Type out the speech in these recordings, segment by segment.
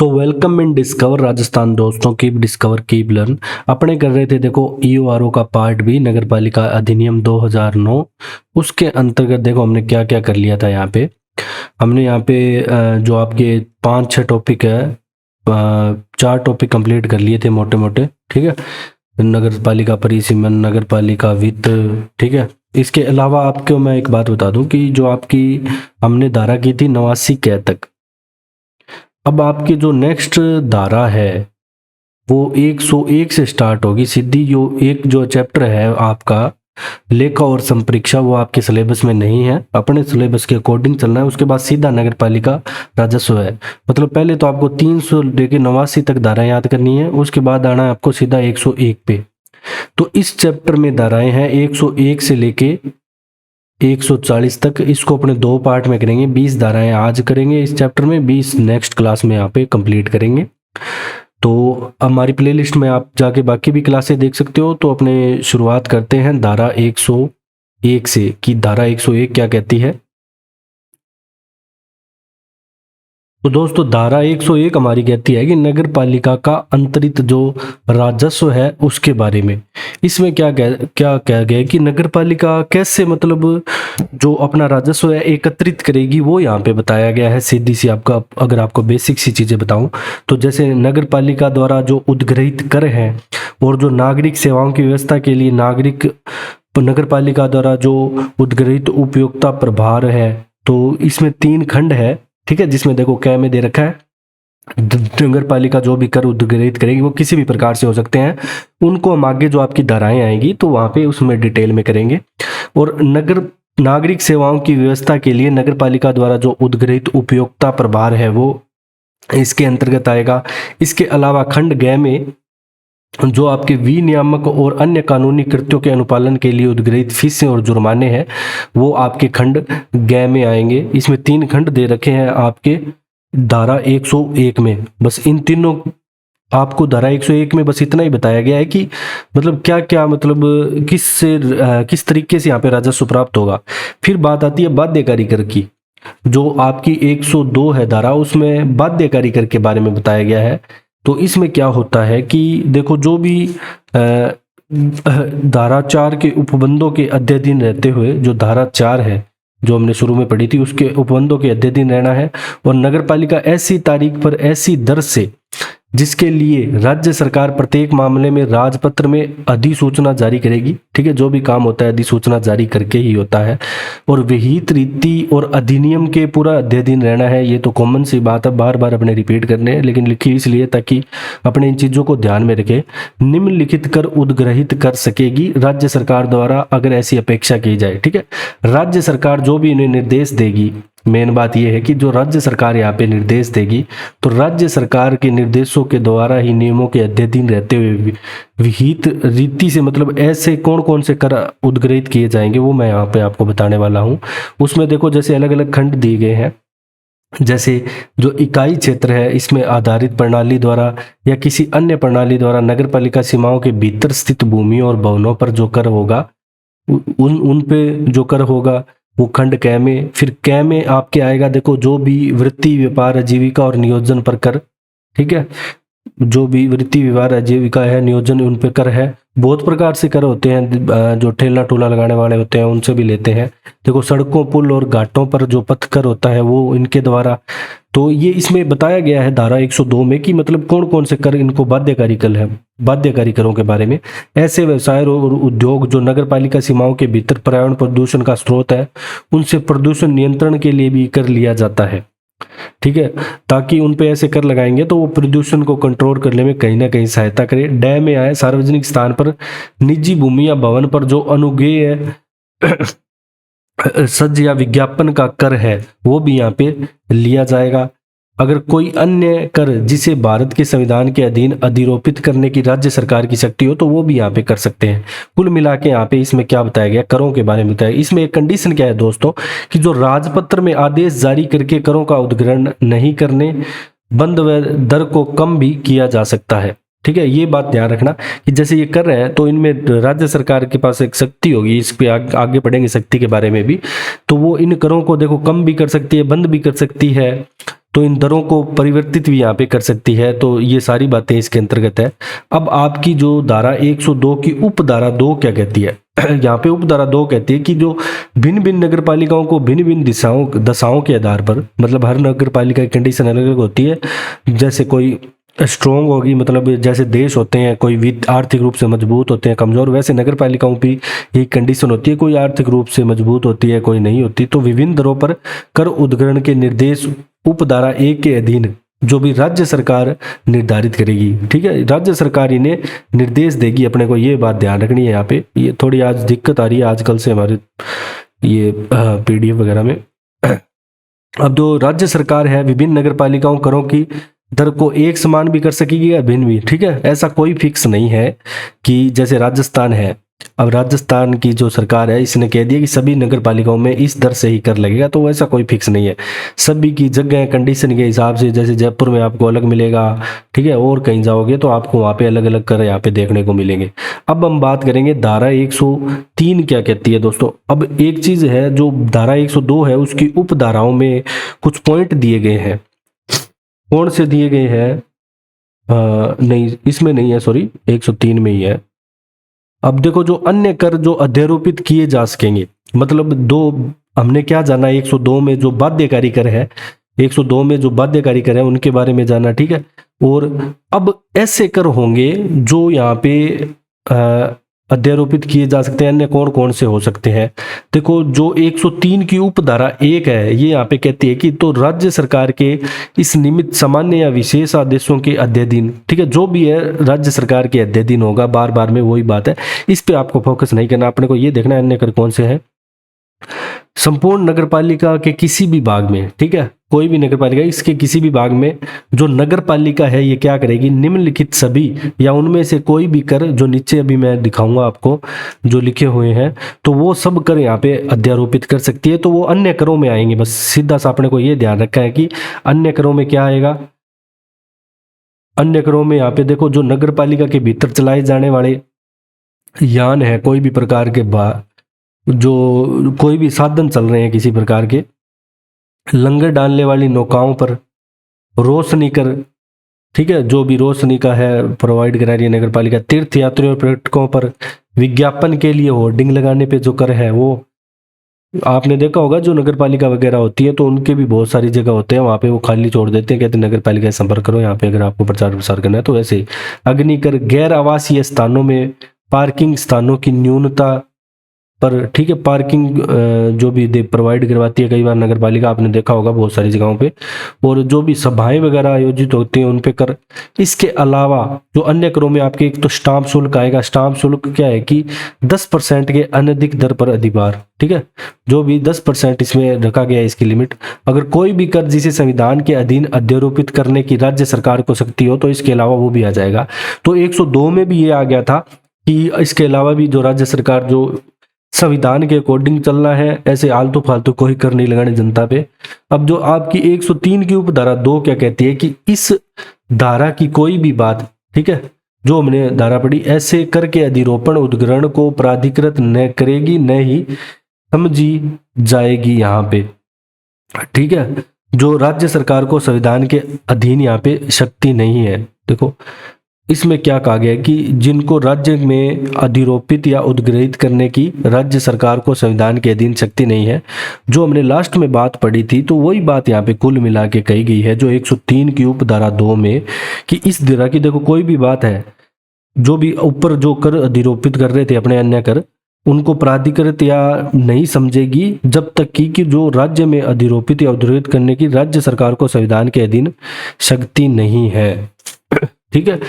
So welcome in discover Rajasthan दोस्तों, keep discover keep learn. अपने कर रहे थे देखो ईओआरओ का पार्ट भी, नगर पालिका अधिनियम 2009। उसके अंतर्गत देखो हमने क्या क्या कर लिया था। यहाँ पे हमने जो आपके 5-6 टॉपिक है, 4 टॉपिक कंप्लीट कर लिए थे मोटे मोटे। ठीक है, नगर पालिका परिसीमन, नगर पालिका वित्त। ठीक है, इसके अलावा आपको मैं एक बात बता दूं कि जो आपकी हमने धारा की थी 89 कै तक। अब आपकी जो नेक्स्ट धारा है वो 101 से स्टार्ट होगी सीधी। जो चैप्टर है आपका लेखा और संप्रेक्षा, वो आपके सिलेबस में नहीं है, अपने सिलेबस के अकॉर्डिंग चलना है। उसके बाद सीधा नगर पालिका राजस्व है। मतलब पहले तो आपको 300 लेके 89 तक धाराएं याद करनी है, उसके बाद आना है आपको सीधा 101 पे। तो इस चैप्टर में धाराएं हैं 101 से लेके 140 तक। इसको अपने 2 पार्ट में करेंगे। 20 धाराएं आज करेंगे इस चैप्टर में, 20 नेक्स्ट क्लास में यहाँ पे कंप्लीट करेंगे। तो हमारी प्लेलिस्ट में आप जाके बाकी भी क्लासें देख सकते हो। तो अपने शुरुआत करते हैं धारा 101 से कि धारा 101 क्या कहती है। तो दोस्तों धारा 101 हमारी कहती है कि नगर पालिका का अंतरित जो राजस्व है उसके बारे में। इसमें क्या कहा गया है कि नगर पालिका कैसे मतलब जो अपना राजस्व है एकत्रित करेगी, वो यहाँ पे बताया गया है। सीधी सी आपका अगर आपको बेसिक सी चीजें बताऊं तो जैसे नगर पालिका द्वारा जो उद्गृहित कर है और जो नागरिक सेवाओं की व्यवस्था के लिए नगर पालिका द्वारा जो उद्गृहित उपयोगिता प्रभार है, तो इसमें 3 खंड है। ठीक है, जिसमें देखो कै में दे रखा है नगर पालिका जो भी कर उद्गृहित करेगी वो किसी भी प्रकार से हो सकते हैं। उनको हम आगे जो आपकी धाराएं आएंगी तो वहां पे उसमें डिटेल में करेंगे। और नागरिक सेवाओं की व्यवस्था के लिए नगर पालिका द्वारा जो उद्गृहित उपयोगिता प्रभार है वो इसके अंतर्गत आएगा। इसके अलावा खंड ग में जो आपके विनियामक और अन्य कानूनी कृत्यों के अनुपालन के लिए उद्गृहित फीसें और जुर्माने हैं वो आपके खंड ग में आएंगे। इसमें 3 खंड दे रखे हैं आपके धारा 101 में। बस इन तीनों आपको धारा 101 में बस इतना ही बताया गया है कि मतलब क्या क्या मतलब किस तरीके से यहाँ पे राजस्व प्राप्त होगा। फिर बात आती है बाध्यकारी कर की। जो आपकी 102 है धारा, उसमें बाध्यकारी कर के बारे में बताया गया है। तो इसमें क्या होता है कि देखो जो भी धारा 4 के उपबंधों के अध्ययन रहते हुए, जो धारा 4 है जो हमने शुरू में पढ़ी थी, उसके उपबंधों के अध्ययन रहना है। और नगर पालिका ऐसी तारीख पर ऐसी दर से जिसके लिए राज्य सरकार प्रत्येक मामले में राजपत्र में अधिसूचना जारी करेगी। ठीक है, जो भी काम होता है अधिसूचना जारी करके ही होता है। और विहित रीति और अधिनियम के पूरा अध्ययन रहना है। ये तो कॉमन सी बात है, बार बार अपने रिपीट करने हैं, लेकिन लिखी इसलिए ताकि अपने इन चीज़ों को ध्यान में रखें। निम्नलिखित कर उद्ग्रहित कर सकेगी राज्य सरकार द्वारा अगर ऐसी अपेक्षा की जाए। ठीक है, राज्य सरकार जो भी इन्हें निर्देश देगी, मेन बात यह है कि जो राज्य सरकार यहाँ पे निर्देश देगी तो राज्य सरकार के निर्देशों के द्वारा ही नियमों के अध्ययन रहते हुए विहित रीति से मतलब ऐसे कौन कौन से कर उद्गृहित किए जाएंगे वो मैं यहाँ पे आपको बताने वाला हूँ। उसमें देखो जैसे अलग अलग खंड दिए गए हैं। जैसे जो इकाई क्षेत्र है, इसमें आधारित प्रणाली द्वारा या किसी अन्य प्रणाली द्वारा नगर पालिका सीमाओं के भीतर स्थित भूमि और भवनों पर जो कर होगा उन पे जो कर होगा वो खंड कै में। फिर कै में आपके आएगा देखो जो भी वृत्ति व्यापार आजीविका और नियोजन पर कर। ठीक है, जो भी वृत्ति व्यापार आजीविका है, नियोजन, उन पे कर है। बहुत प्रकार से कर होते हैं, जो ठेला टोला लगाने वाले होते हैं उनसे भी लेते हैं। देखो सड़कों पुल और घाटों पर जो पथ कर होता है वो इनके द्वारा। तो ये इसमें बताया गया है धारा 102 में कि मतलब कौन कौन से कर इनको बाध्यकारी कर है। बाध्यकारी करों के बारे में ऐसे व्यवसाय और उद्योग जो नगर पालिका सीमाओं के भीतर पर्यावरण प्रदूषण का स्रोत है उनसे प्रदूषण नियंत्रण के लिए भी कर लिया जाता है। ठीक है, ताकि उन पे ऐसे कर लगाएंगे तो वो प्रदूषण को कंट्रोल करने में कहीं ना कहीं सहायता करे। डै में आए सार्वजनिक स्थान पर निजी भूमि या भवन पर जो अनुज्ञेय सज्ज या विज्ञापन का कर है वो भी यहाँ पे लिया जाएगा। अगर कोई अन्य कर जिसे भारत के संविधान के अधीन अधिरोपित करने की राज्य सरकार की शक्ति हो तो वो भी यहाँ पे कर सकते हैं। कुल मिला के यहाँ पे इसमें क्या बताया गया, करों के बारे में बताया। इसमें एक कंडीशन क्या है दोस्तों कि जो राजपत्र में आदेश जारी करके करों का उद्ग्रहण नहीं करने, बंद व दर को कम भी किया जा सकता है। ठीक है, ये बात ध्यान रखना कि जैसे ये कर रहे हैं तो इनमें राज्य सरकार के पास एक शक्ति होगी। इस पे आगे पढ़ेंगे शक्ति के बारे में भी। तो वो इन करों को देखो कम भी कर सकती है, बंद भी कर सकती है। तो इन दरों को परिवर्तित भी यहाँ पे कर सकती है। तो ये सारी बातें इसके अंतर्गत है। अब आपकी जो धारा 102 की उपधारा 2 क्या कहती है? यहाँ पे उपधारा 2 कहती है कि जो भिन्न भिन्न नगर पालिकाओं को भिन्न भिन्न दशाओं के आधार पर, मतलब हर नगर पालिका की कंडीशन अलग अलग होती है। जैसे कोई स्ट्रोंग होगी, मतलब जैसे देश होते हैं, कोई वित्त आर्थिक रूप से मजबूत होते हैं, कमजोर, वैसे नगर पालिकाओं की यही कंडीशन होती है, कोई आर्थिक रूप से मजबूत होती है, कोई नहीं होती। तो विभिन्न दरों पर कर उद्ग्रहण के निर्देश उपधारा 1 के अधीन जो भी राज्य सरकार निर्धारित करेगी। ठीक है, राज्य सरकार इन्हें निर्देश देगी अपने को, ये बात ध्यान रखनी है। यहाँ पे ये थोड़ी आज दिक्कत आ रही है आजकल से हमारे ये PDF वगैरह में। अब जो राज्य सरकार है विभिन्न नगर पालिकाओं करों की दर को एक समान भी कर सकेगी या भिन्न भी। ठीक है, ऐसा कोई फिक्स नहीं है कि जैसे राजस्थान है, अब राजस्थान की जो सरकार है इसने कह दिया कि सभी नगर पालिकाओं में इस दर से ही कर लगेगा, तो वैसा कोई फिक्स नहीं है। सभी की जगह कंडीशन के हिसाब से, जैसे जयपुर में आपको अलग मिलेगा, ठीक है, और कहीं जाओगे तो आपको वहाँ पे अलग अलग कर यहाँ पे देखने को मिलेंगे। अब हम बात करेंगे धारा 103 क्या कहती है दोस्तों। अब एक चीज है, जो धारा 102 है उसकी उपधाराओं में कुछ पॉइंट दिए गए हैं। कौन से दिए गए हैं? नहीं, इसमें नहीं है, सॉरी, 103 में ही है। अब देखो, जो अन्य कर जो अध्यारोपित किए जा सकेंगे, मतलब दो हमने क्या जाना, 102 में जो बाध्यकारी कर है, 102 में जो बाध्यकारी कर है उनके बारे में जाना। ठीक है, और अब ऐसे कर होंगे जो यहाँ पे अध्यारोपित किए जा सकते हैं। अन्य कौन कौन से हो सकते हैं? देखो, जो 103 की उपधारा 1 है ये यहाँ पे कहती है कि तो राज्य सरकार के इस निमित्त सामान्य या विशेष आदेशों के अध्ययन, ठीक है, जो भी है राज्य सरकार के अध्ययन होगा। बार बार में वही बात है, इस पे आपको फोकस नहीं करना, अपने को ये देखना है अन्य कर कौन से हैं। संपूर्ण नगर पालिका के किसी भी भाग में, ठीक है, कोई भी नगर पालिका इसके किसी भी भाग में जो नगर पालिका है ये क्या करेगी, निम्नलिखित सभी या उनमें से कोई भी कर, जो नीचे अभी मैं दिखाऊंगा आपको जो लिखे हुए हैं, तो वो सब कर यहाँ पे अध्यारोपित कर सकती है। तो वो अन्य करों में आएंगे। बस सीधा सा अपने को ये ध्यान रखा है कि अन्य करों में क्या आएगा। अन्य करों में यहाँ पे देखो, जो नगर पालिका के भीतर चलाए जाने वाले यान है, कोई भी प्रकार के जो कोई भी साधन चल रहे हैं किसी प्रकार के, लंगर डालने वाली नौकाओं पर रोशनी कर, ठीक है, जो भी रोशनी का है प्रोवाइड करा रही है नगर पालिका। तीर्थ यात्रियों और पर्यटकों पर विज्ञापन के लिए होर्डिंग लगाने पे जो कर है, वो आपने देखा होगा जो नगर पालिका वगैरह होती है तो उनके भी बहुत सारी जगह होते हैं, वहाँ पे वो खाली छोड़ देते हैं, कहते हैं नगर पालिका से संपर्क करो यहाँ पे अगर आपको प्रचार प्रसार करना है। तो वैसे ही अग्निकर, गैर आवासीय स्थानों में पार्किंग स्थानों की न्यूनता पर, ठीक है, पार्किंग जो भी दे प्रोवाइड करवाती है कई बार नगर पालिका, आपने देखा होगा बहुत सारी जगहों पे। और जो भी सभाएं वगैरह आयोजित होती हैं उन पे कर। इसके अलावा जो अन्य करों में आपके एक तो स्टाम्प शुल्क आएगा। स्टाम्प शुल्क क्या है कि 10% के अनधिक दर पर अधिभार, ठीक है, जो भी 10% इसमें रखा गया है इसकी लिमिट। अगर कोई भी कर जिसे संविधान के अधीन अध्यारोपित करने की राज्य सरकार को शक्ति हो तो इसके अलावा वो भी आ जाएगा। तो 102 में भी ये आ गया था कि इसके अलावा भी जो राज्य सरकार जो संविधान के अकॉर्डिंग चलना है, ऐसे आलतू फालतू कोई कर नहीं लगाने जनता पे। अब जो आपकी 103 की उपधारा 2 क्या कहती है कि इस धारा की कोई भी बात, ठीक है, जो हमने धारा पढ़ी, ऐसे कर के अधिरोपण उद्ग्रहण को प्राधिकृत न करेगी न ही समझी जाएगी यहाँ पे। ठीक है, जो राज्य सरकार को संविधान के अधीन यहाँ पे शक्ति नहीं है। देखो इसमें क्या कहा गया है कि जिनको राज्य में अधिरोपित या उद्ग्रहित करने की राज्य सरकार को संविधान के अधीन शक्ति नहीं है। जो हमने लास्ट में बात पढ़ी थी तो वही बात यहाँ पे कुल मिला के कही गई है जो 103 की उपधारा 2 में, कि इस धारा की देखो कोई भी बात है, जो भी ऊपर जो कर अधिरोपित कर रहे थे अपने अन्य कर, उनको प्राधिकृत या नहीं समझेगी जब तक कि जो राज्य में अधिरोपित या उद्ग्रहित करने की राज्य सरकार को संविधान के अधीन शक्ति नहीं है। ठीक है,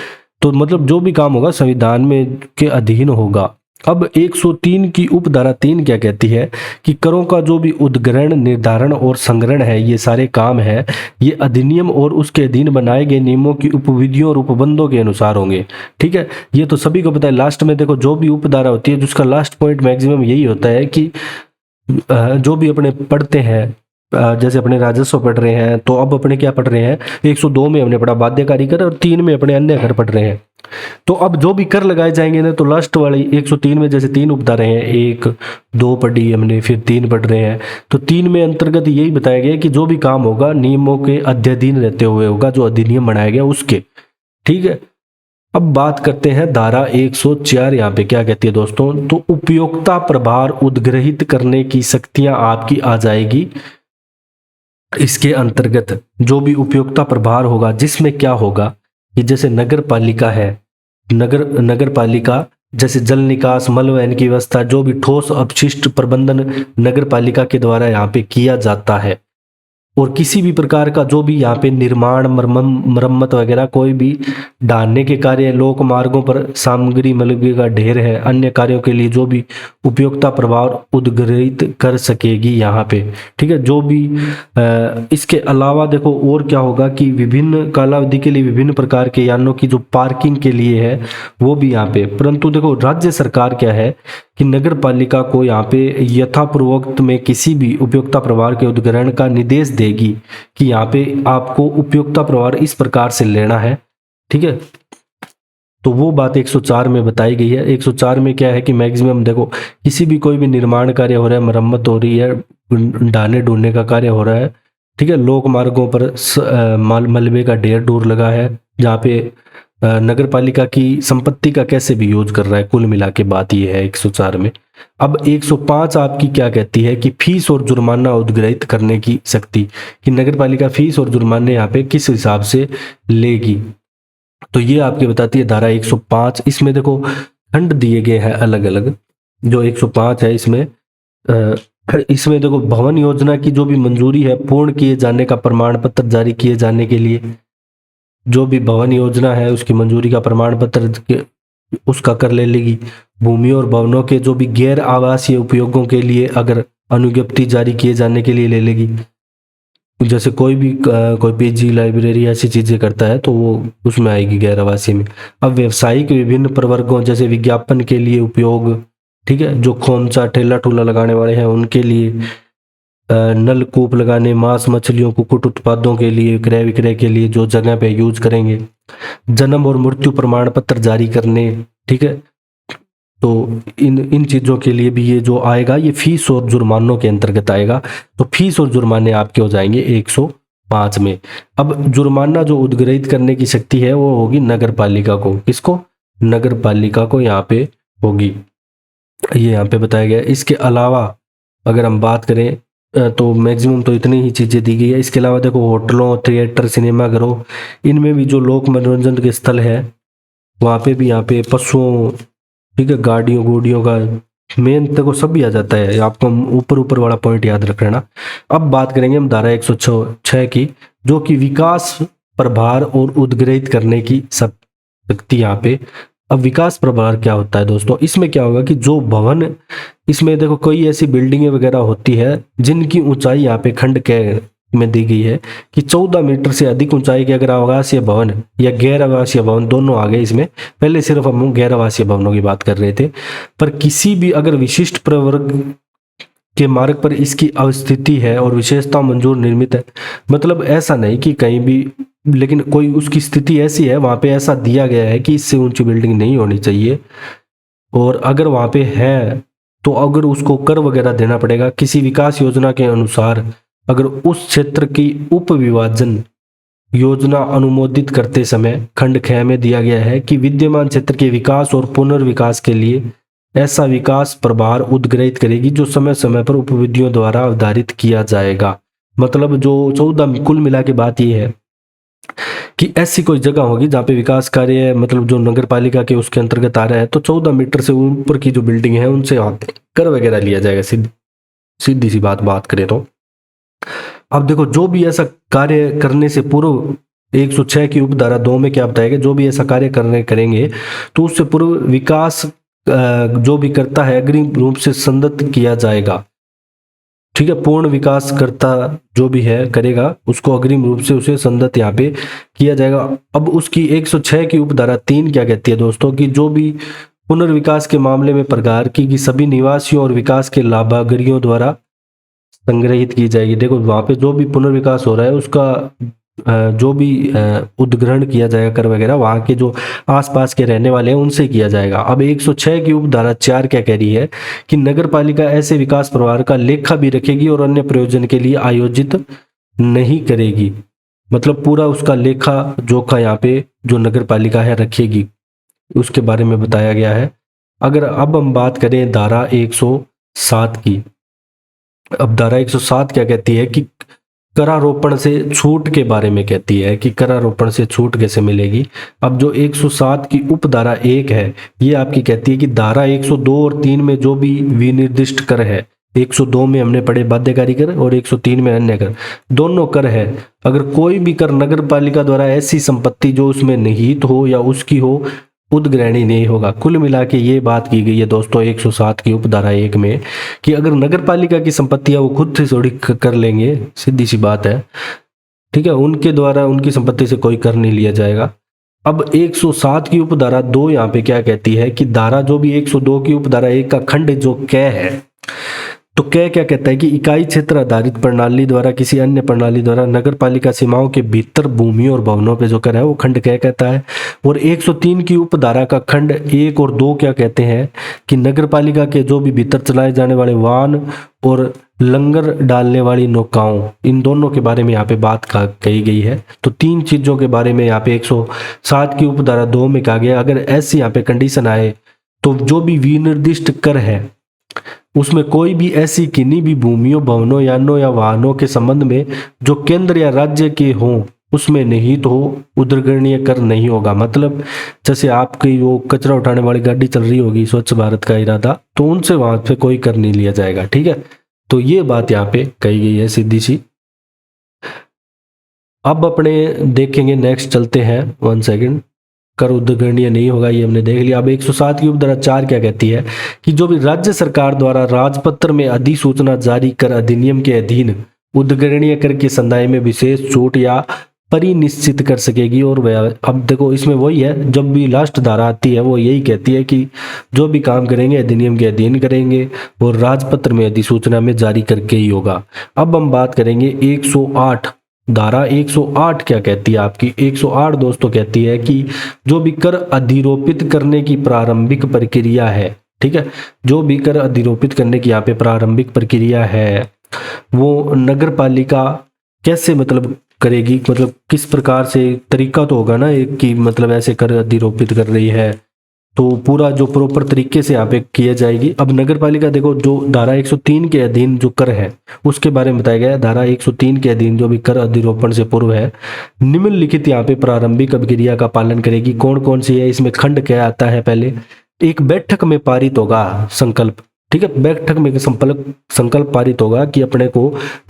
तो मतलब जो भी काम होगा संविधान में के अधीन होगा। अब 103 की उपधारा 3 क्या कहती है कि करों का जो भी उद्ग्रहण, निर्धारण और संग्रहण है, ये सारे काम है, ये अधिनियम और उसके अधीन बनाए गए नियमों की उपविधियों और उपबंधों के अनुसार होंगे। ठीक है, ये तो सभी को पता है। लास्ट में देखो जो भी उपधारा होती है जिसका लास्ट पॉइंट मैक्सिमम यही होता है कि जो भी अपने पढ़ते हैं, जैसे अपने राजस्व पढ़ रहे हैं तो अब अपने क्या पढ़ रहे हैं, 102 में हमने पढ़ा बाध्यकारी कर और 3 में अपने अन्य कर पढ़ रहे हैं। तो अब जो भी कर लगाए जाएंगे ना, तो लास्ट वाली 103 में जैसे 3 उपधाराएं हैं, 1 2 पढ़ी हमने, फिर 3 पढ़ रहे हैं, तो 3 में अंतर्गत यही बताया गया है कि जो भी काम होगा नियमों के अध्ययन रहते हुए होगा, जो अधिनियम बनाया गया उसके। ठीक है, अब बात करते हैं धारा 104 यहाँ पे क्या कहती है दोस्तों। तो उपयोक्ता प्रभार उद्ग्रहित करने की शक्तियां आपकी आ जाएगी इसके अंतर्गत। जो भी उपयोक्ता प्रभार होगा, जिसमें क्या होगा कि जैसे नगर पालिका है, नगर पालिका जैसे जल निकास, मल वहन की व्यवस्था, जो भी ठोस अपशिष्ट प्रबंधन नगर पालिका के द्वारा यहाँ पे किया जाता है, और किसी भी प्रकार का जो भी यहाँ पे निर्माण, मरम्मत वगैरह, कोई भी ढालने के कार्य, लोक मार्गों पर सामग्री मलबे का ढेर है, अन्य कार्यों के लिए जो भी उपयोक्ता प्रभार उद्ग्रहित कर सकेगी यहाँ पे। ठीक है, जो भी इसके अलावा देखो और क्या होगा कि विभिन्न कालावधि के लिए विभिन्न प्रकार के यानों की जो पार्किंग के लिए है वो भी यहाँ पे। परंतु देखो राज्य सरकार क्या है कि नगर पालिका को यहाँ पे यथापूर्वक में किसी भी उपयोक्ता प्रभार के उद्ग्रहण का निर्देश देगी कि यहाँ पे आपको उपयोक्ता प्रभार इस प्रकार से लेना है। ठीक है, तो वो बात 104 में बताई गई है। 104 में क्या है कि मैक्सिमम देखो किसी भी कोई भी निर्माण कार्य हो रहा है, मरम्मत हो रही है, ढालने ढूंढने का कार्य हो रहा है, ठीक है, लोक मार्गों पर मलबे का ढेर ढूर लगा है, जहाँ पे नगर पालिका की संपत्ति का कैसे भी यूज कर रहा है, कुल मिला के बात ये है 104 में। अब 105 आपकी क्या कहती है कि फीस और जुर्माना उद्ग्रहित करने की शक्ति, कि नगर पालिका फीस और जुर्माने यहाँ पे किस हिसाब से लेगी, तो ये आपकी बताती है धारा 105। इसमें देखो खंड दिए गए हैं अलग अलग। जो 105 है इसमें देखो भवन योजना की जो भी मंजूरी है पूर्ण किए जाने का प्रमाण पत्र जारी किए जाने के लिए, जो भी भवन योजना है उसकी मंजूरी का प्रमाण पत्र उसका कर ले लेगी। भूमि और भवनों के जो भी गैर आवासीय उपयोगों के लिए अगर अनुज्ञप्ति जारी किए जाने के लिए ले लेगी, जैसे कोई भी कोई पीजी लाइब्रेरी ऐसी चीजें करता है तो वो उसमें आएगी गैर आवासीय में। अब व्यवसायिक विभिन्न प्रवर्गों जैसे विज्ञापन के लिए उपयोग, ठीक है, जो खोमचा ठेला ठूला लगाने वाले हैं उनके लिए, नलकूप लगाने, मांस मछलियों कुक्कुट उत्पादों के लिए, क्रय विक्रय के लिए जो जगह पे यूज करेंगे, जन्म और मृत्यु प्रमाण पत्र जारी करने, ठीक है, तो इन चीजों के लिए भी ये जो आएगा ये फीस और जुर्मानों के अंतर्गत आएगा। तो फीस और जुर्माने आपके हो जाएंगे 105 में। अब जुर्माना जो उद्ग्रहित करने की शक्ति है वो होगी नगर पालिका को। किसको? नगर पालिका को यहाँ पे होगी, ये यहाँ पे बताया गया। इसके अलावा अगर हम बात करें तो मैक्सिमम तो इतनी ही चीजें दी गई है। इसके अलावा देखो होटलों, थिएटर, सिनेमाघरों, इनमें भी जो लोक मनोरंजन के स्थल है वहाँ पे भी यहाँ पे पशुओं, ठीक है, गाड़ियों गुड़ियों का मेन देखो सब भी आ जाता है। आपको ऊपर वाला पॉइंट याद रख लेना। अब बात करेंगे हम धारा 106 की, जो कि विकास प्रभार और उद्ग्रहित करने की शक्ति यहाँ पे। अब विकास प्रभार क्या होता है दोस्तों? इसमें क्या होगा कि जो भवन, इसमें देखो कोई ऐसी बिल्डिंगें वगैरह होती है जिनकी ऊंचाई यहाँ पे खंड के में दी गई है कि 14 मीटर से अधिक ऊंचाई के अगर आवासीय भवन या गैर आवासीय भवन दोनों आ गए इसमें, पहले सिर्फ हम गैर आवासीय भवनों की बात कर रहे थे, पर किसी भी अगर विशिष्ट प्रवर्ग के मार्ग पर इसकी अवस्थिति है और विशेषता मंजूर निर्मित है, मतलब ऐसा नहीं कि कहीं भी, लेकिन कोई उसकी स्थिति ऐसी है वहां पे ऐसा दिया गया है कि इससे ऊंची बिल्डिंग नहीं होनी चाहिए, और अगर वहां पे है तो अगर उसको कर वगैरह देना पड़ेगा किसी विकास योजना के अनुसार। अगर उस क्षेत्र की उप विभाजन योजना अनुमोदित करते समय खंड ख में दिया गया है कि विद्यमान क्षेत्र के विकास और पुनर्विकास के लिए ऐसा विकास प्रभार उद्ग्रहित करेगी जो समय समय पर उपविधियों द्वारा अवधारित किया जाएगा। मतलब जो 14 कुल मिला के बात यह है कि ऐसी कोई जगह होगी जहाँ पे विकास कार्य, मतलब जो नगर पालिका के उसके अंतर्गत आ रहा है, तो 14 मीटर से ऊपर की जो बिल्डिंग है उनसे कर वगैरह लिया जाएगा। सीधी सी बात करें तो अब देखो जो भी ऐसा कार्य करने से पूर्व 106 की उपधारा 2 में क्या बताया गया, जो भी ऐसा कार्य करेंगे तो उससे पूर्व विकास जो भी करता है अग्रिम रूप से संदत किया जाएगा। ठीक है, पूर्ण विकास करता जो भी है करेगा उसको अग्रिम रूप से उसे संदत यहाँ पे किया जाएगा। अब उसकी 106 की उपधारा 3 क्या कहती है दोस्तों, कि जो भी पुनर्विकास के मामले में प्रकार की सभी निवासियों और विकास के लाभाग्रियों द्वारा संग्रहित की जाएगी। देखो वहां पे जो भी पुनर्विकास हो रहा है उसका जो भी उद्ग्रहण किया जाएगा कर वगैरह वहाँ के जो आसपास के रहने वाले हैं उनसे किया जाएगा। अब 106 की उपधारा 4 क्या कह रही है कि नगर पालिका ऐसे विकास प्रभार का लेखा भी रखेगी और अन्य प्रयोजन के लिए आयोजित नहीं करेगी। मतलब पूरा उसका लेखा जोखा यहाँ पे जो नगर पालिका है रखेगी, उसके बारे में बताया गया है। अगर अब हम बात करें धारा 107 की, अब धारा 107 क्या कहती है कि करारोपण से छूट के बारे में कहती है कि करारोपण से छूट कैसे मिलेगी। अब जो 107 की उपधारा 1 है ये आपकी कहती है कि धारा 102 और 3 में जो भी विनिर्दिष्ट कर है, 102 में हमने पढ़े बाध्यकारी कर और 103 में अन्य कर, दोनों कर है। अगर कोई भी कर नगर पालिका द्वारा ऐसी संपत्ति जो उसमें निहित हो या उसकी हो उद्ग्रहणी नहीं होगा। कुल मिला के ये बात की गई है दोस्तों 107 की उपधारा 1 में कि अगर नगर पालिका की संपत्तियां वो खुद से थोड़ी कर लेंगे, सीधी सी बात है, ठीक है, उनके द्वारा उनकी संपत्ति से कोई कर नहीं लिया जाएगा। अब 107 की उपधारा 2 यहाँ पे क्या कहती है कि धारा जो भी 102 की उपधारा 1 का खंड जो कै है, तो क्या क्या कहता है कि इकाई क्षेत्र आधारित प्रणाली द्वारा किसी अन्य प्रणाली द्वारा नगर पालिका सीमाओं के भीतर भूमियों और भवनों पे जो कर है वो खंड क्या कहता है। और 103 की उपधारा का खंड 1 और 2 क्या कहते हैं कि नगर पालिका के जो भी भीतर चलाए जाने वाले वाहन और लंगर डालने वाली नौकाओं, इन दोनों के बारे में यहाँ पे बात कही गई है। तो 3 चीजों के बारे में यहाँ पे 107 की उपधारा 2 में कहा गया अगर ऐसी यहाँ पे कंडीशन आए तो जो भी विनिर्दिष्ट कर है उसमें कोई भी ऐसी किन्हीं भी भूमियों, भवनों, यानों या वाहनों के संबंध में जो केंद्र या राज्य के हों उसमें निहित हो उद्ग्रहणीय कर नहीं होगा। मतलब जैसे आपकी वो कचरा उठाने वाली गाड़ी चल रही होगी स्वच्छ भारत का इरादा, तो उनसे वहां पे कोई कर नहीं लिया जाएगा। ठीक है, तो ये बात यहाँ पे कही गई है सीधी सी। अब अपने देखेंगे नेक्स्ट चलते हैं, 1 सेकेंड। कर उद्ग्रहणीय नहीं होगा ये हमने देख लिया। अब 107 की उपधारा 4 क्या कहती है कि जो भी राज्य सरकार द्वारा राजपत्र में अधिसूचना जारी कर अधिनियम के अधीन उद्ग्रहणीय कर के संदाय में विशेष छूट या परिनिश्चित कर सकेगी। और अब देखो इसमें वही है, जब भी लास्ट धारा आती है वो यही कहती है कि जो भी काम करेंगे अधिनियम के अधीन करेंगे और राजपत्र में अधिसूचना में जारी करके ही होगा। अब हम बात करेंगे 108 धारा 108 क्या कहती है आपकी। 108 दोस्तों कहती है कि जो भी कर अधिरोपित करने की प्रारंभिक प्रक्रिया है, ठीक है, जो भी कर अधिरोपित करने की यहाँ पे प्रारंभिक प्रक्रिया है वो नगर पालिका कैसे मतलब करेगी, मतलब किस प्रकार से, तरीका तो होगा ना एक कि मतलब ऐसे कर अधिरोपित कर रही है तो पूरा जो प्रॉपर तरीके से यहाँ पे किया जाएगी। अब नगर पालिका देखो जो धारा 103 के अधीन जो कर है उसके बारे में बताया गया है। धारा 103 के अधीन जो भी कर अधिरोपण से पूर्व है निम्नलिखित यहाँ पे प्रारंभिक अभिक्रिया का पालन करेगी। कौन कौन सी है इसमें खंड क्या आता है, पहले एक बैठक में पारित होगा संकल्प, ठीक है, बैठक में संकल्प पारित होगा कि अपने को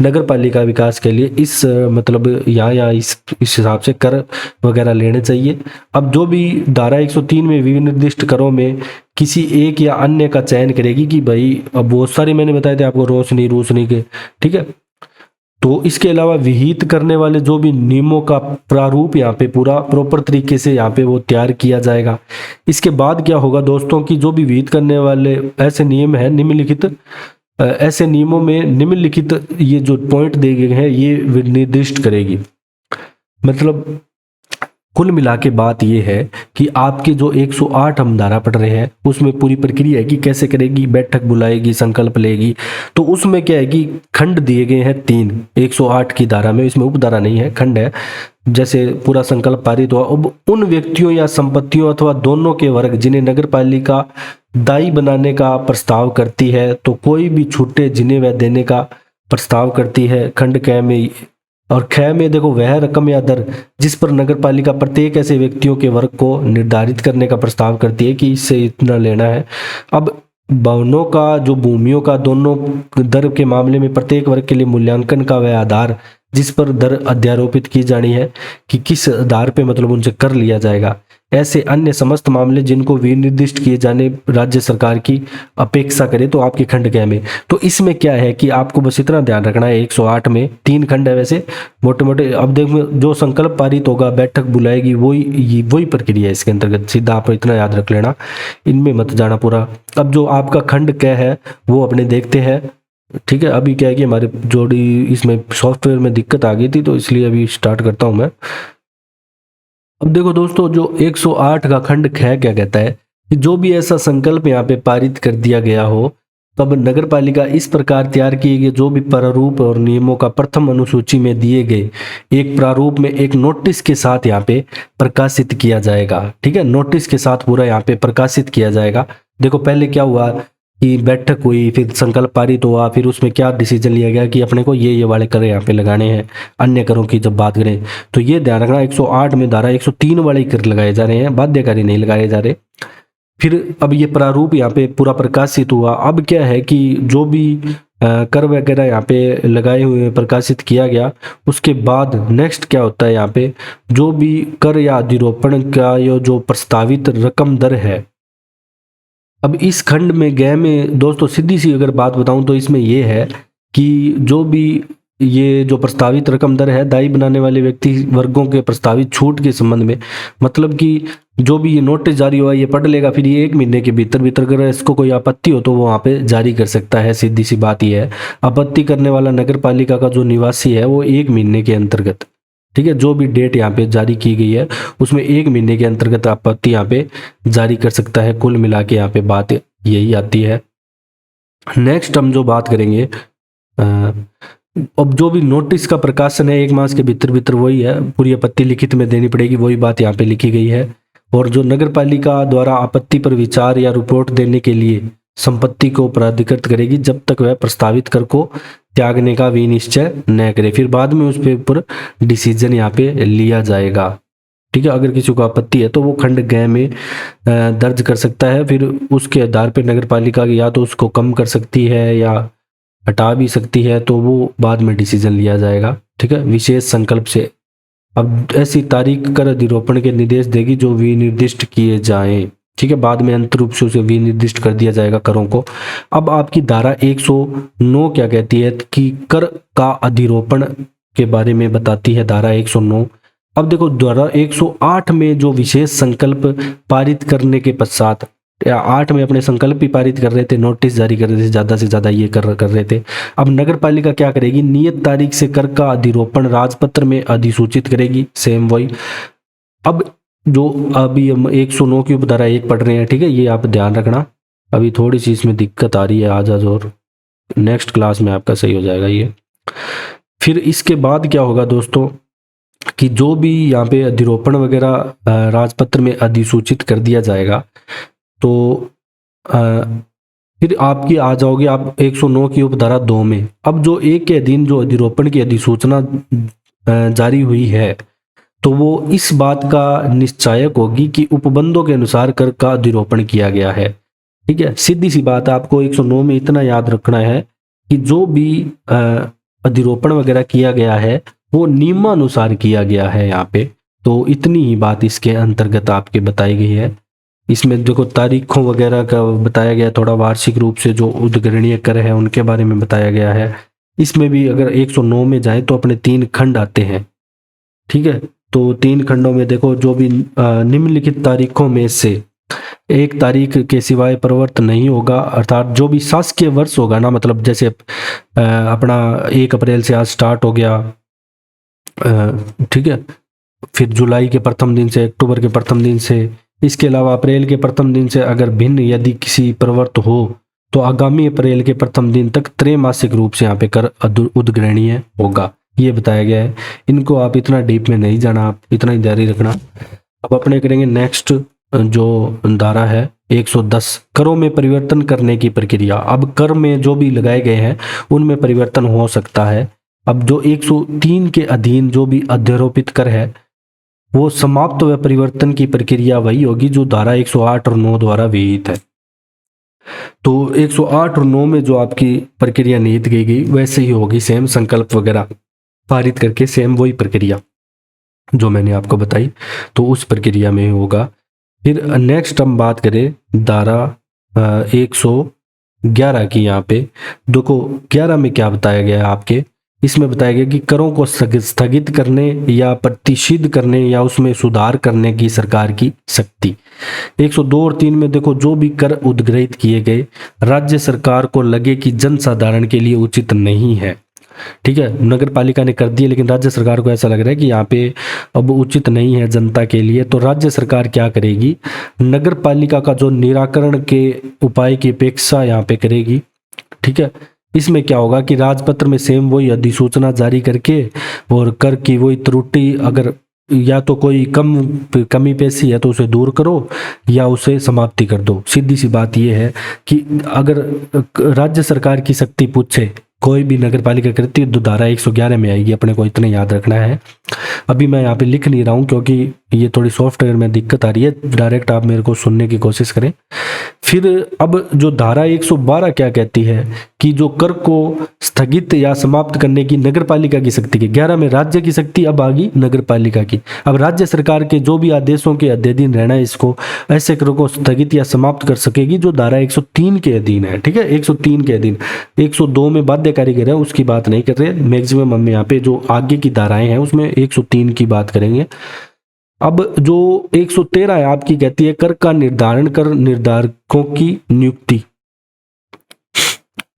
नगर पालिका विकास के लिए इस मतलब यहाँ इस हिसाब से कर वगैरह लेने चाहिए। अब जो भी धारा 103 में विनिर्दिष्ट करों में किसी एक या अन्य का चयन करेगी कि भाई अब बहुत सारे मैंने बताए थे आपको रोशनी के, ठीक है, तो इसके अलावा विहित करने वाले जो भी नियमों का प्रारूप यहाँ पे पूरा प्रॉपर तरीके से यहाँ पे वो तैयार किया जाएगा। इसके बाद क्या होगा दोस्तों कि जो भी विहित करने वाले ऐसे नियम है निम्नलिखित, ऐसे नियमों में निम्नलिखित ये जो पॉइंट दिए गए हैं ये निर्दिष्ट करेगी। मतलब कुल मिला के बात यह है कि आपके जो 108 हम धारा पढ़ रहे हैं उसमें पूरी प्रक्रिया है कि कैसे करेगी, बैठक बुलाएगी, संकल्प लेगी। तो उसमें क्या है कि खंड दिए गए हैं 3 108 की धारा में, इसमें उपधारा नहीं है, खंड है। जैसे पूरा संकल्प पारित हुआ, अब उन व्यक्तियों या संपत्तियों अथवा दोनों के वर्ग जिन्हें नगर पालिका दायी बनाने का प्रस्ताव करती है, तो कोई भी छूटे जिन्हें वह देने का प्रस्ताव करती है। खंड कै में और ख में देखो वह रकम या दर जिस पर नगर पालिका प्रत्येक ऐसे व्यक्तियों के वर्ग को निर्धारित करने का प्रस्ताव करती है कि इससे इतना लेना है। अब भवनों का जो भूमियों का दोनों दर के मामले में प्रत्येक वर्ग के लिए मूल्यांकन का वह आधार जिस पर दर अध्यारोपित की जानी है कि किस आधार पे मतलब उनसे कर लिया जाएगा। ऐसे अन्य समस्त मामले जिनको विनिर्दिष्ट किए जाने राज्य सरकार की अपेक्षा करे तो आपके खंड क्या में। तो इसमें क्या है कि आपको बस इतना ध्यान रखना है 108 में 3 खंड है वैसे मोटे मोटे। अब देखो जो संकल्प पारित होगा, बैठक बुलाएगी, वही प्रक्रिया है इसके अंतर्गत, सीधा आप इतना याद रख लेना, इनमें मत जाना पूरा। अब जो आपका खंड क्या है वो अपने देखते हैं ठीक है, अभी क्या है कि हमारे जोड़ी इसमें सॉफ्टवेयर में दिक्कत आ गई थी, तो इसलिए अभी स्टार्ट करता हूं मैं। अब देखो दोस्तों, जो 108 का खंड ख क्या कहता है कि जो भी ऐसा संकल्प यहाँ पे पारित कर दिया गया हो, तब नगर पालिका इस प्रकार तैयार किए गए जो भी प्रारूप और नियमों का प्रथम अनुसूची में दिए गए एक प्रारूप में एक नोटिस के साथ यहाँ पे प्रकाशित किया जाएगा। ठीक है, नोटिस के साथ पूरा यहाँ पे प्रकाशित किया जाएगा। देखो पहले क्या हुआ कि बैठक हुई, फिर संकल्प पारित हुआ, फिर उसमें क्या डिसीजन लिया गया कि अपने को ये वाले कर यहाँ पे लगाने हैं। अन्य करों की जब बात करें तो ये ध्यान रखना, 108 में धारा 103 वाले कर लगाए जा रहे हैं, बाध्यकारी नहीं लगाए जा रहे। फिर अब ये प्रारूप यहाँ पे पूरा प्रकाशित हुआ। अब क्या है कि जो भी कर वगैरह यहाँ पे लगाए हुए प्रकाशित किया गया, उसके बाद नेक्स्ट क्या होता है यहाँ पे, जो भी कर या अधिरोपण का ये जो प्रस्तावित रकम दर है। अब इस खंड में गए में दोस्तों सीधी सी अगर बात बताऊं तो इसमें यह है कि जो भी ये जो प्रस्तावित रकम दर है दायी बनाने वाले व्यक्ति वर्गों के प्रस्तावित छूट के संबंध में, मतलब कि जो भी ये नोटिस जारी हुआ ये पढ़ लेगा, फिर ये 1 महीने के भीतर भीतर अगर इसको कोई आपत्ति हो तो वो वहाँ पे जारी कर सकता है। सीधी सी बात ये है, आपत्ति करने वाला नगर पालिका का जो निवासी है वो 1 महीने के अंतर्गत, ठीक है, जो भी डेट यहाँ पे जारी की गई है उसमें 1 महीने के अंतर्गत आपत्ति यहाँ पे जारी कर सकता है। कुल मिला के यहाँ पे बात यही आती है। नेक्स्ट हम जो बात करेंगे, अब जो भी नोटिस का प्रकाशन है 1 मास के भीतर भीतर वही है, पूरी आपत्ति लिखित में देनी पड़ेगी, वही बात यहाँ पे लिखी गई है। और जो नगर पालिका द्वारा आपत्ति पर विचार या रिपोर्ट देने के लिए संपत्ति को प्राधिकृत करेगी जब तक वह प्रस्तावित कर को त्यागने का विनिश्चय न करे, फिर बाद में उस पे ऊपर डिसीजन यहाँ पे लिया जाएगा। ठीक है, अगर किसी को आपत्ति है तो वो खंड ग में दर्ज कर सकता है, फिर उसके आधार पर नगर पालिका या तो उसको कम कर सकती है या हटा भी सकती है, तो वो बाद में डिसीजन लिया जाएगा। ठीक है, विशेष संकल्प से अब ऐसी तारीख कर अधिरोपण के निर्देश देगी जो विनिर्दिष्ट किए जाएं। ठीक है, बाद में अंत रूप से उसे विनिर्दिष्ट कर दिया जाएगा करों को। अब आपकी धारा 109 क्या कहती है कि कर का अधिरोपण के बारे में बताती है धारा 109। अब देखो धारा 108 में जो विशेष संकल्प पारित करने के पश्चात, 8 में अपने संकल्प भी पारित कर रहे थे, नोटिस जारी कर रहे थे, ज्यादा से ज्यादा ये कर रहे थे। अब नगर पालिका क्या करेगी, नियत तारीख से कर का अधिरोपण राजपत्र में अधिसूचित करेगी, सेम वही। अब जो अभी हम 109 की उपधारा 1 पढ़ रहे हैं, ठीक है, ये आप ध्यान रखना, अभी थोड़ी सी इसमें दिक्कत आ रही है आज और नेक्स्ट क्लास में आपका सही हो जाएगा ये। फिर इसके बाद क्या होगा दोस्तों कि जो भी यहाँ पे अधिरोपण वगैरह राजपत्र में अधिसूचित कर दिया जाएगा, तो फिर आपकी आ जाओगे आप 109 की उपधारा 2 में। अब जो 1 के अधीन जो अधिरोपण की अधिसूचना जारी हुई है, तो वो इस बात का निश्चायक होगी कि उपबंधों के अनुसार कर का अधिरोपण किया गया है। ठीक है, सीधी सी बात है, आपको 109 में इतना याद रखना है कि जो भी अधिरोपण वगैरह किया गया है वो नियमानुसार किया गया है यहाँ पे, तो इतनी ही बात इसके अंतर्गत आपके बताई गई है। इसमें देखो तारीखों वगैरह का बताया गया, थोड़ा वार्षिक रूप से जो उद्ग्रणीय कर है उनके बारे में बताया गया है। इसमें भी अगर 109 में जाए तो अपने 3 खंड आते हैं। ठीक है, तो 3 खंडों में देखो जो भी निम्नलिखित तारीखों में से एक तारीख के सिवाय प्रवर्त नहीं होगा, अर्थात जो भी शासकीय वर्ष होगा ना, मतलब जैसे अपना 1 अप्रैल से आज स्टार्ट हो गया, ठीक है, फिर जुलाई के प्रथम दिन से, अक्टूबर के प्रथम दिन से, इसके अलावा अप्रैल के प्रथम दिन से अगर भिन्न यदि किसी प्रवर्त हो तो आगामी अप्रैल के प्रथम दिन तक त्रैमासिक रूप से यहाँ पे कर उद्ग्रणीय होगा, ये बताया गया है। इनको आप इतना डीप में नहीं जाना, आप इतना ही जारी रखना। अब अपने करेंगे नेक्स्ट जो धारा है 110, करों में परिवर्तन करने की प्रक्रिया। अब कर में जो भी लगाए गए हैं उनमें परिवर्तन हो सकता है। अब जो 103 के अधीन जो भी अध्यारोपित कर है वो समाप्त व परिवर्तन की प्रक्रिया वही होगी जो धारा 108 और 9 द्वारा विहित है। तो 108 और 9 में जो आपकी प्रक्रिया निहित की गई वैसे ही होगी, सेम संकल्प वगैरह पारित करके सेम वही प्रक्रिया जो मैंने आपको बताई, तो उस प्रक्रिया में होगा। फिर नेक्स्ट हम बात करें धारा 111 की। यहाँ पे देखो 11 में क्या बताया गया है आपके इसमें बताया गया कि करों को स्थगित करने या प्रतिषिद्ध करने या उसमें सुधार करने की सरकार की शक्ति। 102 और 3 में देखो, जो भी कर उद्ग्रहित किए गए राज्य सरकार को लगे कि जनसाधारण के लिए उचित नहीं है, ठीक है, नगर पालिका ने कर दिए लेकिन राज्य सरकार को ऐसा लग रहा है कि यहाँ पे अब उचित नहीं है जनता के लिए, तो राज्य सरकार क्या करेगी, नगर पालिका का जो निराकरण के उपाय की अपेक्षा यहाँ पे करेगी, ठीक है। इसमें क्या होगा कि राजपत्र में सेम वही अधिसूचना जारी करके और कर की वही त्रुटि, अगर या तो कोई कमी पेशी है तो उसे दूर करो या उसे समाप्ति कर दो। सीधी सी बात यह है कि अगर राज्य सरकार की शक्ति पूछे कोई भी नगर पालिका करती है तो धारा 111 में आएगी, अपने को इतना याद रखना है। अभी मैं यहाँ पे लिख नहीं रहा हूँ क्योंकि ये थोड़ी सॉफ्टवेयर में दिक्कत आ रही है, डायरेक्ट आप मेरे को सुनने की कोशिश करें। फिर अब जो धारा 112 क्या कहती है कि जो कर को स्थगित या समाप्त करने की नगर पालिका की शक्ति की, 11 में राज्य की शक्ति, अब आ गई नगर पालिका की। अब राज्य सरकार के जो भी आदेशों के अधीन रहना है, इसको ऐसे कर को स्थगित या समाप्त कर सकेगी जो धारा 103 के अधीन है, ठीक है, 103 के अधीन। 102 में बाध्यकारी कर रहे हैं, उसकी बात नहीं कर रहे, मैक्सिमम हम यहाँ पे जो आगे की धाराएं हैं उसमें 103 की बात करेंगे। अब जो 113 है आपकी कहती है कर का निर्धारण कर निर्धारकों की नियुक्ति,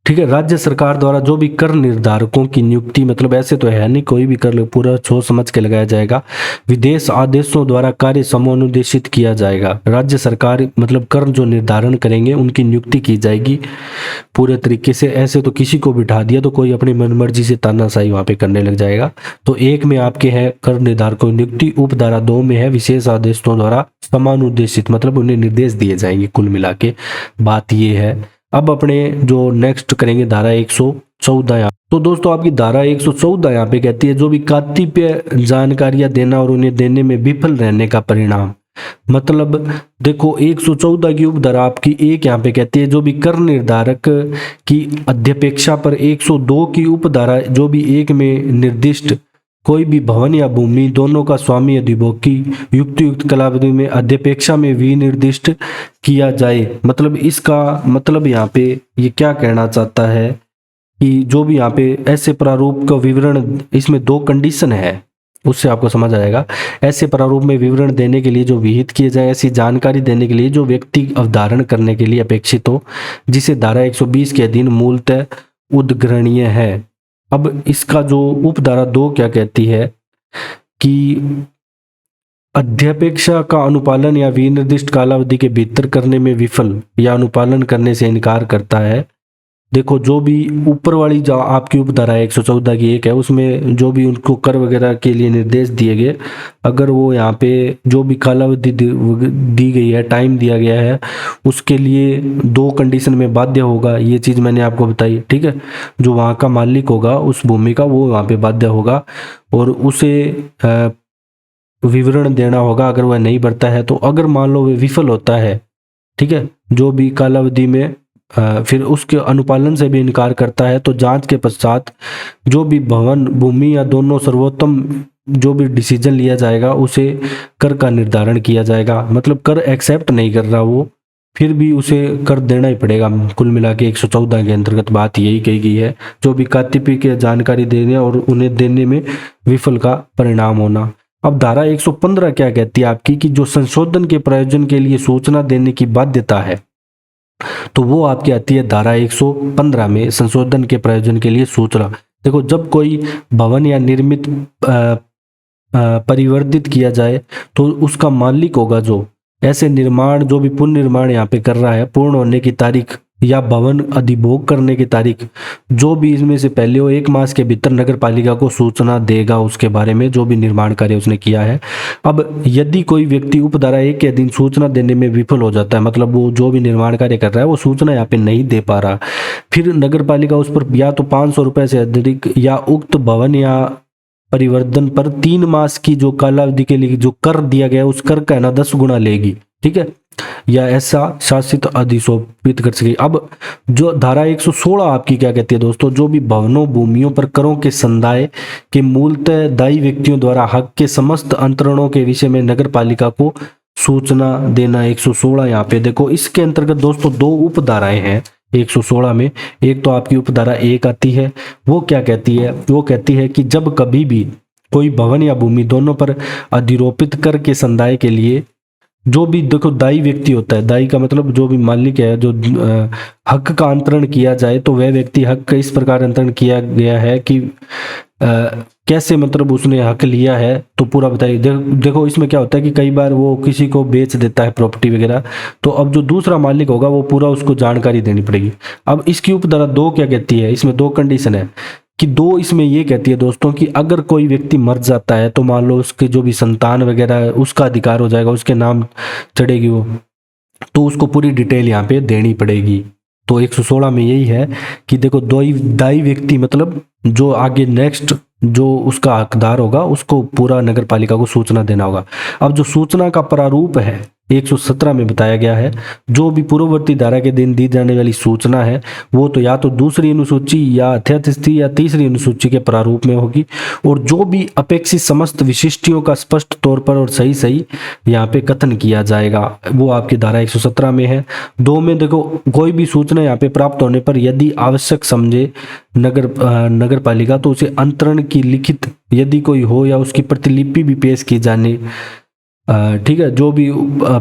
ठीक है, राज्य सरकार द्वारा जो भी कर निर्धारकों की नियुक्ति, मतलब ऐसे तो है नहीं कोई भी कर पूरा सोच समझ के लगाया जाएगा, विदेश आदेशों द्वारा कार्य समनुदेशित किया जाएगा। राज्य सरकार मतलब कर जो निर्धारण करेंगे उनकी नियुक्ति की जाएगी पूरे तरीके से। ऐसे तो किसी को बिठा दिया तो कोई अपनी मनमर्जी से तानाशाही वहां पे करने लग जाएगा। तो 1 में आपके है कर निर्धारकों की नियुक्ति, उपधारा 2 में है विशेष आदेशों द्वारा समानुदेशित, मतलब उन्हें निर्देश दिए जाएंगे। कुल मिला के बात ये है। अब अपने जो नेक्स्ट करेंगे धारा 114 यहाँ। तो दोस्तों आपकी धारा 114 यहाँ पे कहती है जो भी कतिपय जानकारियां देना और उन्हें देने में विफल रहने का परिणाम, मतलब देखो 114 की उपधारा आपकी 1 यहाँ पे कहती है जो भी कर निर्धारक की अध्यपेक्षा पर 102 की उपधारा जो भी 1 में निर्दिष्ट कोई भी भवन या भूमि दोनों का स्वामी अधिभोग की युक्त कालावधि में अध्यपेक्षा में विनिर्दिष्ट किया जाए। मतलब इसका मतलब यहाँ पे ये क्या कहना चाहता है कि जो भी यहाँ पे ऐसे प्रारूप का विवरण, इसमें 2 कंडीशन है, उससे आपको समझ आएगा। ऐसे प्रारूप में विवरण देने के लिए जो विहित किए जाए, ऐसी जानकारी देने के लिए जो व्यक्ति अवधारण करने के लिए अपेक्षित हो, जिसे धारा 120 के अधीन मूलतः उद्ग्रहणीय है। अब इसका जो उपधारा 2 क्या कहती है कि अध्यपेक्षा का अनुपालन या विनिर्दिष्ट कालावधि के भीतर करने में विफल या अनुपालन करने से इनकार करता है। देखो जो भी ऊपर वाली जो आपकी उपधारा 114 की 1 है उसमें जो भी उनको कर वगैरह के लिए निर्देश दिए गए, अगर वो यहाँ पे जो भी कालावधि दी गई है, टाइम दिया गया है, उसके लिए 2 कंडीशन में बाध्य होगा। ये चीज़ मैंने आपको बताई, ठीक है। जो वहाँ का मालिक होगा उस भूमि का, वो वहाँ पे बाध्य होगा और उसे विवरण देना होगा अगर वह नहीं भरता है तो। अगर मान लो वह विफल होता है, ठीक है, जो भी कालावधि में फिर उसके अनुपालन से भी इनकार करता है तो जांच के पश्चात जो भी भवन भूमि या दोनों सर्वोत्तम जो भी डिसीजन लिया जाएगा उसे कर का निर्धारण किया जाएगा। मतलब कर एक्सेप्ट नहीं कर रहा वो, फिर भी उसे कर देना ही पड़ेगा। कुल मिला के 114 के अंतर्गत बात यही कही गई है, जो भी कतिपय की जानकारी देने और उन्हें देने में विफल का परिणाम होना। अब धारा 115 क्या कहती है आपकी कि जो संशोधन के प्रयोजन के लिए सूचना देने की बाध्यता है, तो वो आपकी आती है धारा 115 में, संशोधन के प्रयोजन के लिए सूचना। देखो जब कोई भवन या निर्मित परिवर्तित किया जाए तो उसका मालिक होगा जो ऐसे निर्माण जो भी पुनर्निर्माण यहाँ पे कर रहा है, पूर्ण होने की तारीख या भवन अधिभोग करने की तारीख जो भी इसमें से पहले हो 1 मास के भीतर नगर पालिका को सूचना देगा उसके बारे में, जो भी निर्माण कार्य उसने किया है। अब यदि कोई व्यक्ति उपधारा 1 के अधीन सूचना देने में विफल हो जाता है, मतलब वो जो भी निर्माण कार्य कर रहा है वो सूचना यहाँ पे नहीं दे पा रहा, फिर नगर पालिका उस पर या तो 500 रुपये से अधिक या उक्त भवन या परिवर्तन पर 3 मास की जो कालावधि के लिए जो कर दिया गया उस कर का ना 10 गुना लेगी, ठीक है, या ऐसा शासित अधिशोपित कर सके। अब जो धारा 116 आपकी क्या कहती है दोस्तों, जो भी भवनों भूमियों पर करों के संदाय के मूलतः दायी व्यक्तियों द्वारा हक के समस्त अंतरणों के विषय में नगर पालिका को सूचना देना। 116 यहाँ पे देखो, इसके अंतर्गत दोस्तों 2 उपधाराएं हैं। 116 में। एक तो आपकी उपधारा 1 आती है, वो क्या कहती है, वो कहती है कि जब कभी भी कोई भवन या भूमि दोनों पर अधिरोपित कर के संदाय के लिए जो भी, देखो दायी व्यक्ति होता है, दायी का मतलब जो भी मालिक है, जो हक का अंतरण किया जाए, तो वह व्यक्ति हक का इस प्रकार अंतरण किया गया है कि कैसे, मतलब उसने हक लिया है तो पूरा बताइए। देखो इसमें क्या होता है कि कई बार वो किसी को बेच देता है प्रॉपर्टी वगैरह, तो अब जो दूसरा मालिक होगा वो पूरा उसको जानकारी देनी पड़ेगी। अब इसकी उपधारा 2 क्या कहती है, इसमें 2 कंडीशन है कि 2 इसमें ये कहती है दोस्तों कि अगर कोई व्यक्ति मर जाता है तो मान लो उसके जो भी संतान वगैरह है उसका अधिकार हो जाएगा, उसके नाम चढ़ेगी वो, तो उसको पूरी डिटेल यहाँ पे देनी पड़ेगी। तो 116 में यही है कि देखो दायी व्यक्ति मतलब जो आगे नेक्स्ट जो उसका हकदार होगा उसको पूरा नगर पालिका को सूचना देना होगा। अब जो सूचना का प्रारूप है 117 में बताया गया है, जो भी पूर्ववर्ती धारा के दिन दी जाने वाली सूचना है वो तो या तो दूसरी अनुसूची या अध्यस्थिति या तीसरी अनुसूची के प्रारूप में होगी, और जो भी अपेक्षित समस्त विशिष्टियों का स्पष्ट तौर पर और सही सही यहाँ पे कथन किया जाएगा, वो आपकी धारा 117 में है। 2 में देखो कोई भी सूचना यहाँ पे प्राप्त होने पर यदि आवश्यक समझे नगर पालिका तो उसे अंतरण की लिखित यदि कोई हो या उसकी प्रतिलिपि भी पेश की जाने, ठीक है, जो भी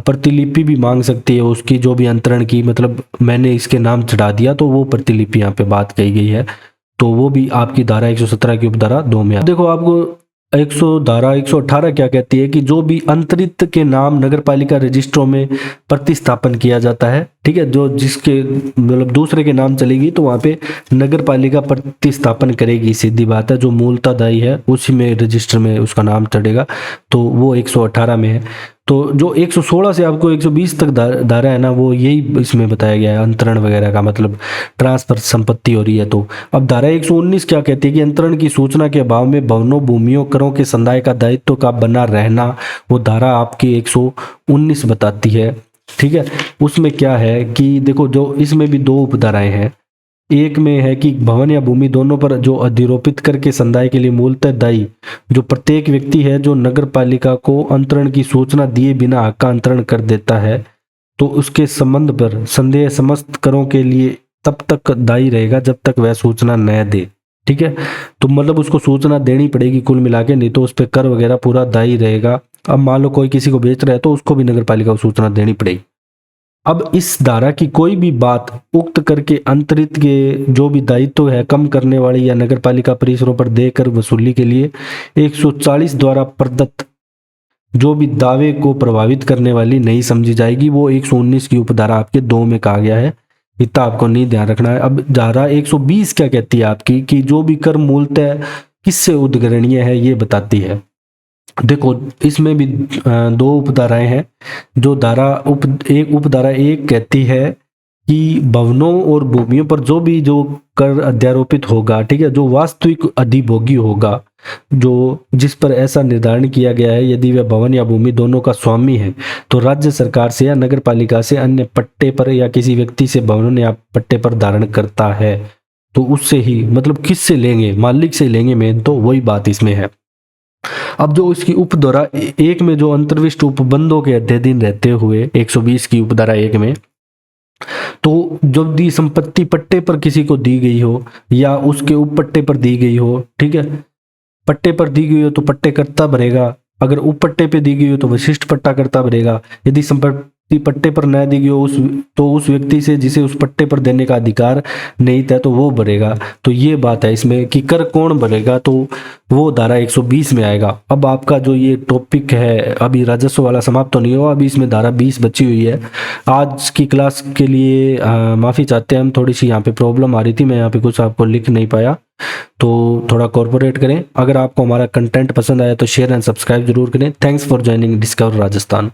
प्रतिलिपि भी मांग सकती है उसकी, जो भी अंतरण की, मतलब मैंने इसके नाम चढ़ा दिया तो वो प्रतिलिपि यहाँ पे बात कही गई है, तो वो भी आपकी धारा 117 की उपधारा 2 में। देखो आपको धारा 118 क्या कहती है कि जो भी अंतरित के नाम नगरपालिका रजिस्ट्रों में प्रतिस्थापन किया जाता है, ठीक है, जो जिसके मतलब दूसरे के नाम चलेगी तो वहाँ पे नगरपालिका प्रतिस्थापन करेगी, सीधी बात है, जो मूलतः दायी है उसी में रजिस्टर में उसका नाम चढ़ेगा, तो वो 118 में है। तो जो 116 से आपको 120 तक धारा है ना, वो यही इसमें बताया गया है, अंतरण वगैरह का मतलब ट्रांसफर संपत्ति हो रही है। तो अब धारा 119 क्या कहती है कि अंतरण की सूचना के अभाव में भवनों भूमियों करों के संदाय का दायित्व का बना रहना, वो धारा आपकी 119 बताती है, ठीक है। उसमें क्या है कि देखो जो इसमें भी 2 उपधाराएं हैं, एक में है कि भवन या भूमि दोनों पर जो अधिरोपित करके संदाय के लिए मूलतः दायी जो प्रत्येक व्यक्ति है जो नगर पालिका को अंतरण की सूचना दिए बिना हक का अंतरण कर देता है, तो उसके संबंध पर संदेह समस्त करों के लिए तब तक दायी रहेगा जब तक वह सूचना न दे, ठीक है। तो मतलब उसको सूचना देनी पड़ेगी कुल मिला के, नहीं तो उस पर कर वगैरह पूरा दायी रहेगा। अब मान लो कोई किसी को बेच रहा है तो उसको भी नगर पालिका को सूचना देनी पड़ेगी। अब इस धारा की कोई भी बात उक्त करके अंतरित के जो भी दायित्व है कम करने वाली या नगर पालिका परिसरों पर देकर वसूली के लिए 140 द्वारा प्रदत्त जो भी दावे को प्रभावित करने वाली नहीं समझी जाएगी, वो 119 की उपधारा आपके 2 में कहा गया है, इतना आपको नहीं ध्यान रखना है। अब धारा 120 क्या कहती है आपकी कि जो भी कर मूलतः किससे उद्ग्रहणीय है ये बताती है। देखो इसमें भी 2 उपधाराएं हैं। जो उपधारा 1 कहती है कि भवनों और भूमियों पर जो भी जो कर अध्यारोपित होगा, ठीक है, जो वास्तविक अधिभोगी होगा, जो जिस पर ऐसा निर्धारण किया गया है, यदि वह भवन या भूमि दोनों का स्वामी है तो राज्य सरकार से या नगर पालिका से अन्य पट्टे पर या किसी व्यक्ति से भवन या पट्टे पर धारण करता है, तो उससे ही, मतलब किससे लेंगे, मालिक से लेंगे मेन, तो वही बात इसमें है। अब जो इसकी उपधारा 1 में जो अंतर्विष्ट उपबंधों के अध्ययन रहते हुए 120 की उपधारा 1 में, तो जब दी संपत्ति पट्टे पर किसी को दी गई हो या उसके उप पट्टे पर दी गई हो, ठीक है, पट्टे पर दी गई हो तो पट्टे कर्ता भरेगा, अगर उप पट्टे पे दी गई हो तो विशिष्ट पट्टा कर्ता भरेगा, यदि संपत्ति पट्टे पर न दी गई हो उस व्यक्ति से जिसे उस पट्टे पर देने का अधिकार नहीं था तो वो भरेगा। तो ये बात है इसमें कि कर कौन भरेगा, तो वो धारा 120 में आएगा। अब आपका जो ये टॉपिक है अभी राजस्व वाला समाप्त तो नहीं हुआ, अभी इसमें धारा 20 बची हुई है। आज की क्लास के लिए माफ़ी चाहते हैं हम, थोड़ी सी यहाँ पे प्रॉब्लम आ रही थी, मैं यहाँ पे कुछ आपको लिख नहीं पाया, तो थोड़ा कॉर्पोरेट करें। अगर आपको हमारा कंटेंट पसंद आया तो शेयर एंड सब्सक्राइब जरूर करें। Thanks for joining discover Rajasthan.